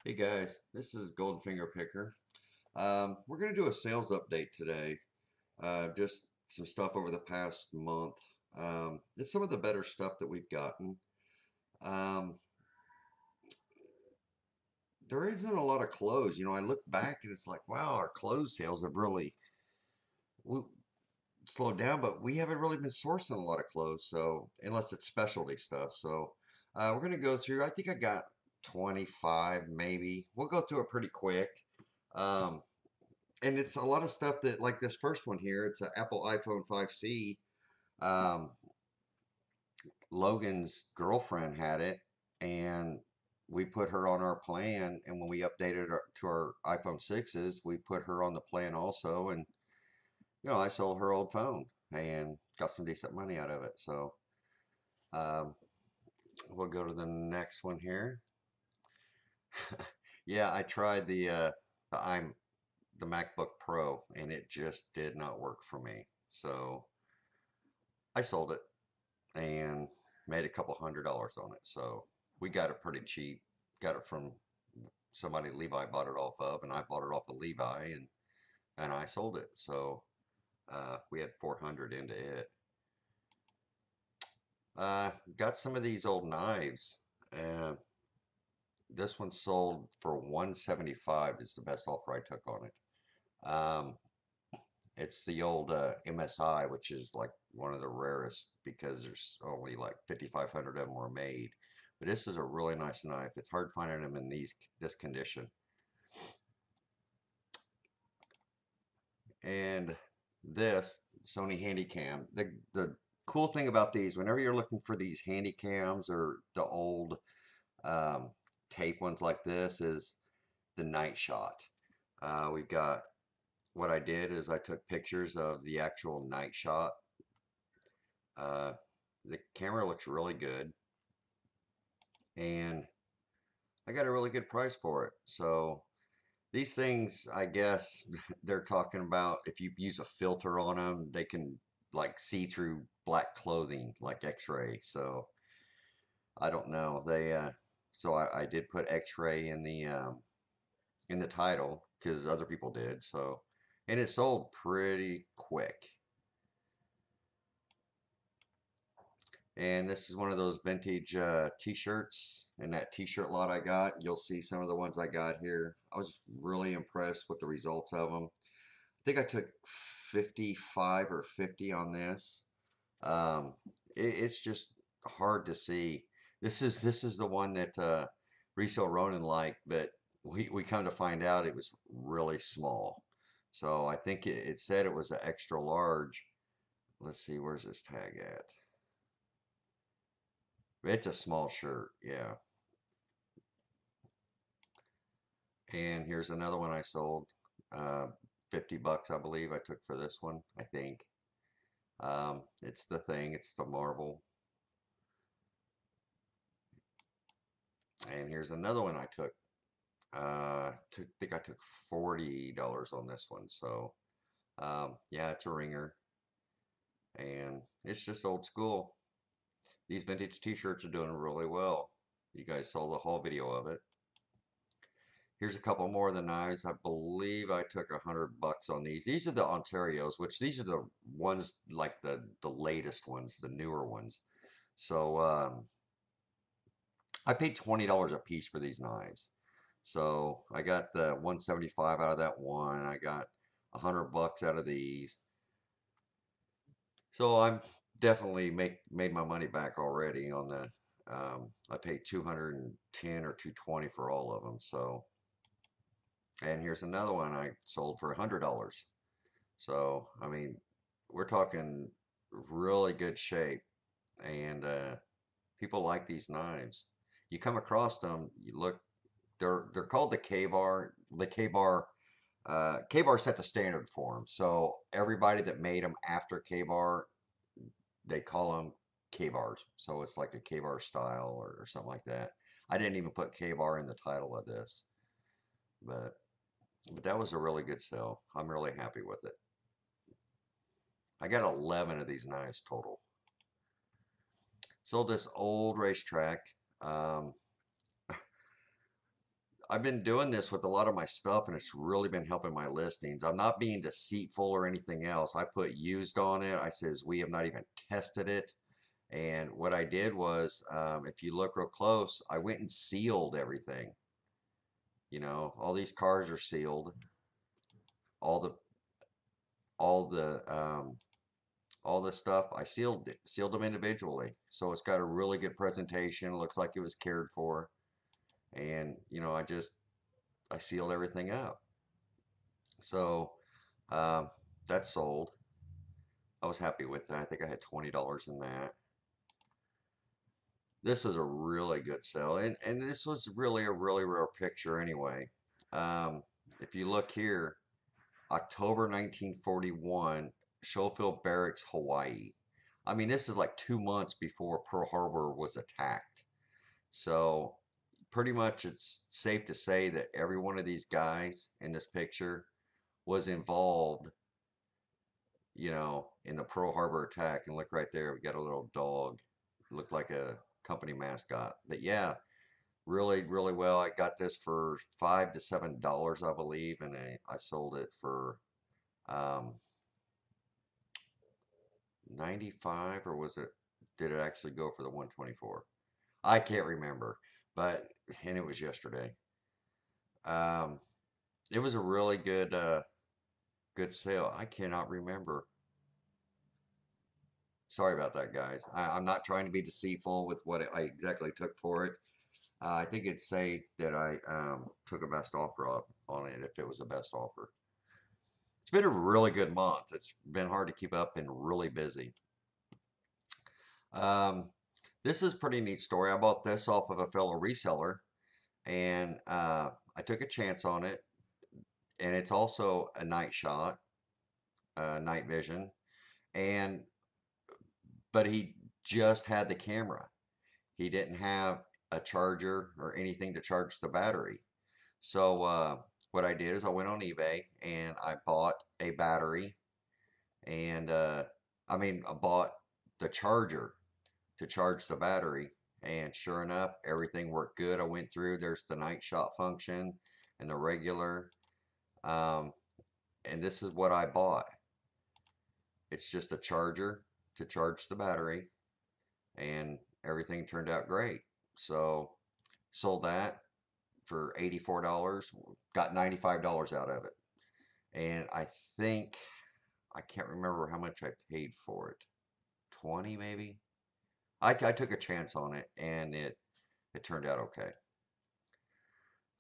Hey guys, this is Goldfinger Picker. We're going to do a sales update today. Just some stuff over the past month. It's some of the better stuff that we've gotten. Um, there isn't a lot of clothes. I look back and it's like, wow, our clothes sales have really w- slowed down, but we haven't really been sourcing a lot of clothes. So, unless it's specialty stuff. So, we're going to go through, I think I got 25 maybe. We'll go through it pretty quick. Um, and it's a lot of stuff that, like this first one here, it's an Apple iPhone 5C. um, Logan's girlfriend had it, and we put her on our plan, and when we updated to our iPhone 6s, we put her on the plan also. And I sold her old phone and got some decent money out of it. So um, we'll go to the next one here. Yeah, I tried the the MacBook Pro, and it just did not work for me, so I sold it and made a couple $100s on it. So we got it pretty cheap. Got it from somebody Levi bought it off of, and I bought it off of Levi, and I sold it. So we had 400 into it. Got some of these old knives. Uh, this one sold for 175 is the best offer I took on it. It's the old MSI, which is like one of the rarest because there's only like 5,500 of them were made. But this is a really nice knife. It's hard finding them in this condition. And this Sony Handycam. The cool thing about these, whenever you're looking for these Handycams or the old um, tape ones like this, is the night shot. We've got what I did is I took pictures of the actual night shot. Uh, the camera looks really good, and I got a really good price for it. So these things, I guess, they're talking about if you use a filter on them, they can like see through black clothing like X-ray. So I don't know. I did put X-ray in the title because other people did. So, and it sold pretty quick. And this is one of those vintage t-shirts. And that t-shirt lot I got, you'll see some of the ones I got here. I was really impressed with the results of them. I think I took 55 or 50 on this. Um, it's just hard to see. This is the one that Resale Ronin liked, but we come to find out it was really small. So I think it said it was an extra large. Let's see, where's this tag at? It's a small shirt, yeah. And here's another one I sold. Uh, 50 bucks, I believe I took for this one, I think. It's the thing, it's the marble. And here's another one I took. Think I took $40 on this one. So, yeah, it's a ringer. And it's just old school. These vintage t-shirts are doing really well. You guys saw the whole video of it. Here's a couple more of the knives. I believe I took $100 on these. These are the Ontarios, which these are the ones like the latest ones, the newer ones. So I paid $20 a piece for these knives. So I got the 175 out of that one. I got $100 out of these. So I'm definitely made my money back already on the. I paid 210 or 220 for all of them. So, and here's another one I sold for $100. So I mean, we're talking really good shape, and people like these knives. You come across them, you look. They're called the K-bar. The K-bar set the standard for them. So everybody that made them after K-bar, they call them K-bars. So it's like a K-bar style or something like that. I didn't even put K-bar in the title of this, but that was a really good sell. I'm really happy with it. I got 11 of these knives total. Sold this old racetrack. Um, I've been doing this with a lot of my stuff and it's really been helping my listings. I'm not being deceitful or anything else. I put used on it. I says we have not even tested it. And what I did was, if you look real close, I went and sealed everything. You know, all these cars are sealed. All the all the all the stuff I sealed them individually. So it's got a really good presentation. It looks like it was cared for. And you know, I sealed everything up. So um, that sold. I was happy with that. I think I had $20 in that. This is a really good sale, and this was really a really rare picture anyway. Um, if you look here, October 1941, Schofield Barracks, Hawaii. I mean, this is like 2 months before Pearl Harbor was attacked. So pretty much it's safe to say that every one of these guys in this picture was involved, you know, in the Pearl Harbor attack. And look right there, we got a little dog. Looked like a company mascot. But yeah, really, really well. I got this for $5 to $7, I believe, and I sold it for um, 95, or was it? Did it actually go for the 124? I can't remember, but and it was yesterday. Um, it was a really good sale. I cannot remember. Sorry about that, guys. I'm not trying to be deceitful with what I exactly took for it. I think it'd say that I took a best offer off on it if it was a best offer. It's been a really good month. It's been hard to keep up and really busy. Um, this is a pretty neat story. I bought this off of a fellow reseller, and I took a chance on it. And it's also a night shot, night vision, and but he just had the camera. He didn't have a charger or anything to charge the battery. So what I did is I went on eBay and I bought a battery, and I bought the charger to charge the battery. And sure enough, everything worked good. I went through, there's the night shot function and the regular. Um, and this is what I bought. It's just a charger to charge the battery, and everything turned out great. So sold that for $84, got $95 out of it. And I think, I can't remember how much I paid for it. 20 maybe? I took a chance on it and it turned out okay.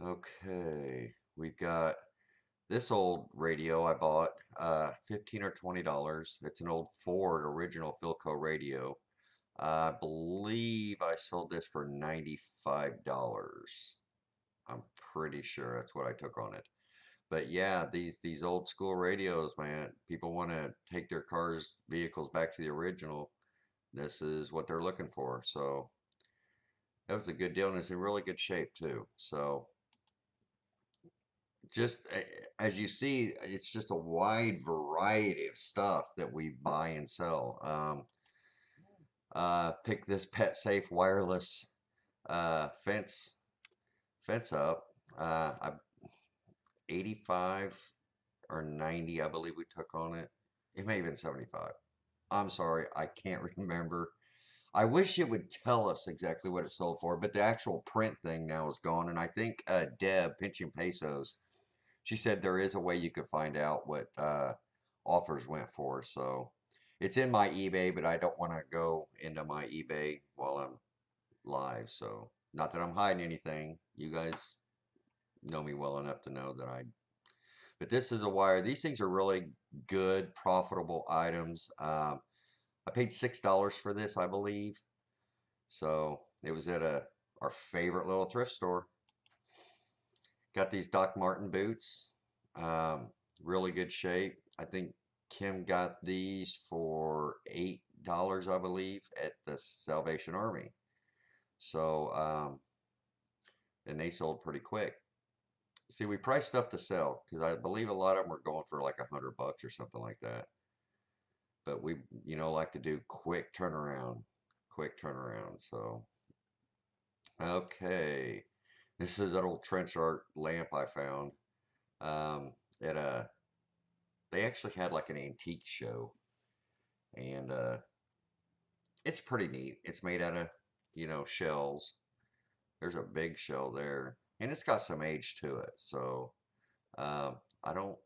Okay, we've got this old radio I bought, 15 or $20. It's an old Ford original Philco radio. I believe I sold this for $95. I'm pretty sure that's what I took on it. But yeah, these old school radios, man, people want to take their cars, vehicles back to the original. This is what they're looking for. So that was a good deal, and it's in really good shape too. So just as you see, it's just a wide variety of stuff that we buy and sell. Pick this Pet Safe wireless fence up. I 85 or 90, I believe we took on it. It may have been 75. I'm sorry, I can't remember. I wish it would tell us exactly what it sold for, but the actual print thing now is gone. And I think Deb, Pinching Pesos, she said there is a way you could find out what offers went for. So it's in my eBay, but I don't want to go into my eBay while I'm live. So not that I'm hiding anything. You guys know me well enough to know that but this is a wire. These things are really good, profitable items. I paid $6 for this, I believe. So it was at our favorite little thrift store. Got these Doc Martin boots. Um, really good shape. I think Kim got these for $8, I believe, at the Salvation Army. So, and they sold pretty quick. See, we price stuff to sell because I believe a lot of them are going for like $100 or something like that. But we, like to do quick turnaround. So, okay. This is an old trench art lamp I found. At a They actually had like an antique show, and it's pretty neat. It's made out of, shells. There's a big shell there, and it's got some age to it. So I don't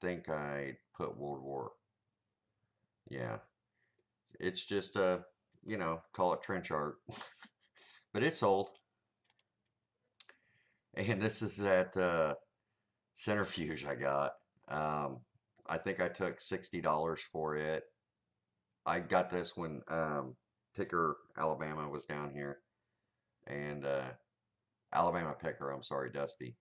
think I put World War. Yeah, it's just call it trench art, but it's old. And this is that centrifuge I got. Um, I think I took $60 for it. I got this when Picker, Alabama was down here, and Alabama Picker. I'm sorry, Dusty.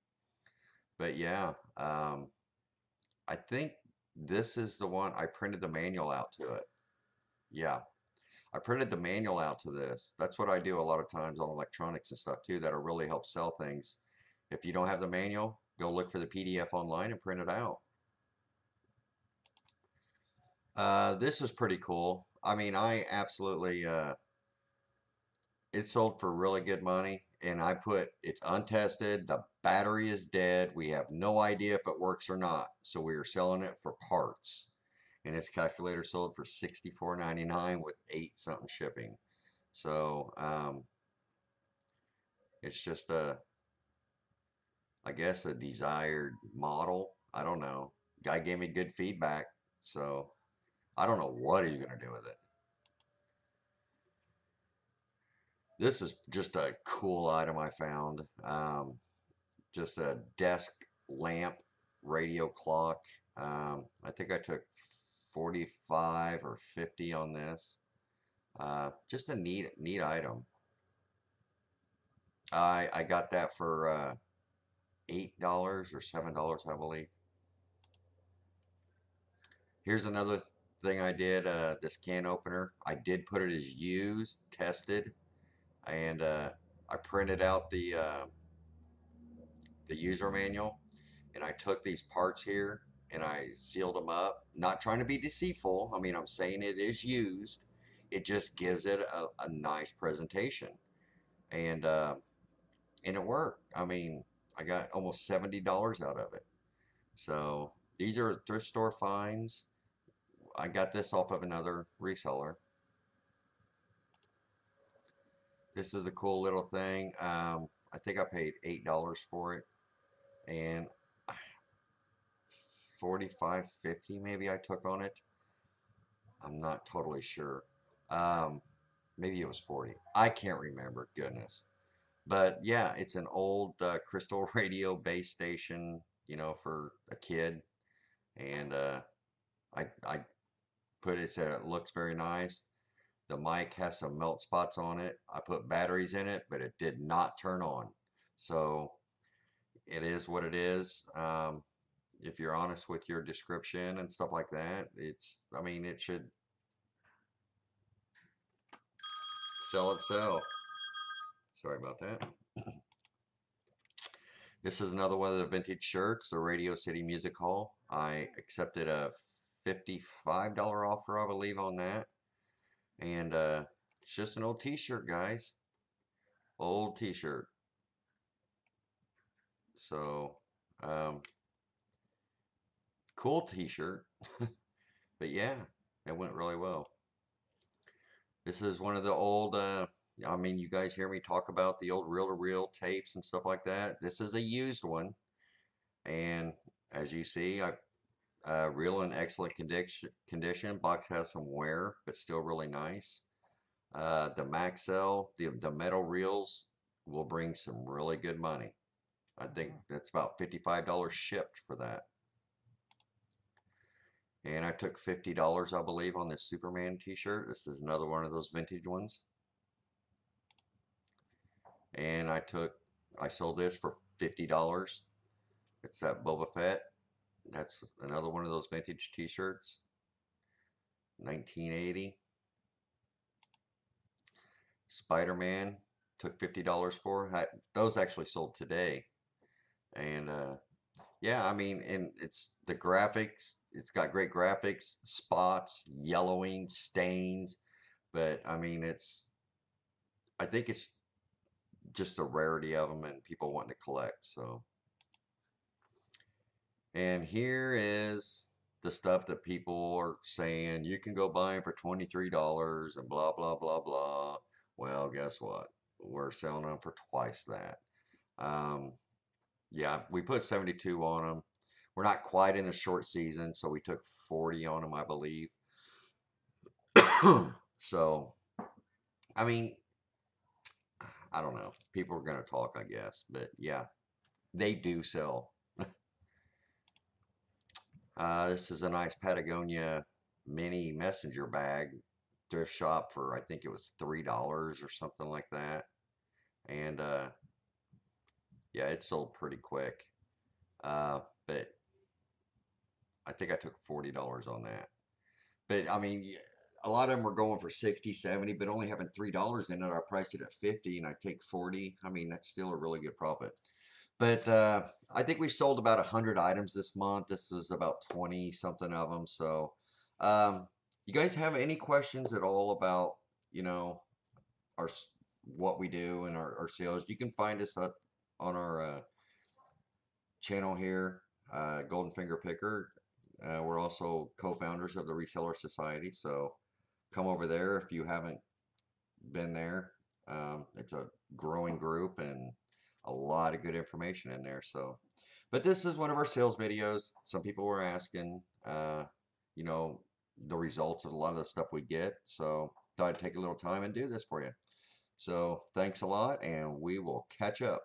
But yeah, I think this is the one. I printed the manual out to it. Yeah, I printed the manual out to this. That's what I do a lot of times on electronics and stuff too. That'll really help sell things. If you don't have the manual, go look for the PDF online and print it out. This is pretty cool. I mean, I absolutely, it sold for really good money. And I put, it's untested. The battery is dead. We have no idea if it works or not. So we are selling it for parts. And this calculator sold for $64.99 with 8 something shipping. So, it's just I guess a desired model. I don't know. Guy gave me good feedback. So I don't know what he's going to do with it. This is just a cool item I found. Just a desk lamp radio clock. I think I took 45 or 50 on this. Just a neat item. I got that for $8 or $7, I believe. Here's another thing I did. This can opener. I did put it as used, tested, and I printed out the user manual, and I took these parts here and I sealed them up. Not trying to be deceitful. I mean, I'm saying it is used. It just gives it a nice presentation, and and it worked. I mean, I got almost $70 out of it. So these are thrift store finds. I got this off of another reseller. This is a cool little thing. I think I paid $8 for it, and 45.50 maybe I took on it. I'm not totally sure. Um, Maybe it was 40. I can't remember. Goodness. But yeah, it's an old crystal radio base station, for a kid, and I put it. Said it looks very nice. The mic has some melt spots on it. I put batteries in it, but it did not turn on. So it is what it is. If you're honest with your description and stuff like that, I mean, it should sell itself. Sorry about that. This is another one of the vintage shirts, the Radio City Music Hall. I accepted a $55 offer, I believe, on that. And it's just an old t-shirt, guys. Old t-shirt. So, um, cool t-shirt. But yeah, it went really well. This is one of the old, I mean, you guys hear me talk about the old reel-to-reel tapes and stuff like that. This is a used one. And as you see, reel in excellent condition. Box has some wear, but still really nice. The Maxell, the metal reels will bring some really good money. I think that's about $55 shipped for that. And I took $50, I believe, on this Superman t-shirt. This is another one of those vintage ones. And I sold this for $50. It's that Boba Fett. That's another one of those vintage t-shirts. 1980. Spider-Man, took $50 for. Those actually sold today. And yeah, I mean, and it's the graphics. It's got great graphics, spots, yellowing, stains. But I mean, I think it's just the rarity of them and people wanting to collect. So, and here is the stuff that people are saying you can go buy them for $23 and blah blah blah blah. Well, guess what? We're selling them for twice that. Um, yeah, we put 72 on them. We're not quite in a short season, so we took 40 on them, I believe. So, I mean, I don't know. People are going to talk, I guess, but yeah, they do sell. This is a nice Patagonia mini messenger bag, thrift shop for I think it was $3 or something like that. And yeah, it sold pretty quick. But I think I took $40 on that. But I mean, a lot of them were going for 60, 70, but only having $3 in it, I priced it at 50 and I take 40. I mean, that's still a really good profit. But I think we sold about 100 items this month. This was about 20 something of them. So, you guys have any questions at all about, you know, our what we do and our sales? You can find us on our channel here, Golden Finger Picker. We're also co-founders of the Reseller Society. So come over there if you haven't been there. It's a growing group and a lot of good information in there. So, but this is one of our sales videos. Some people were asking, you know, the results of a lot of the stuff we get. So thought I'd take a little time and do this for you. So thanks a lot, and we will catch up.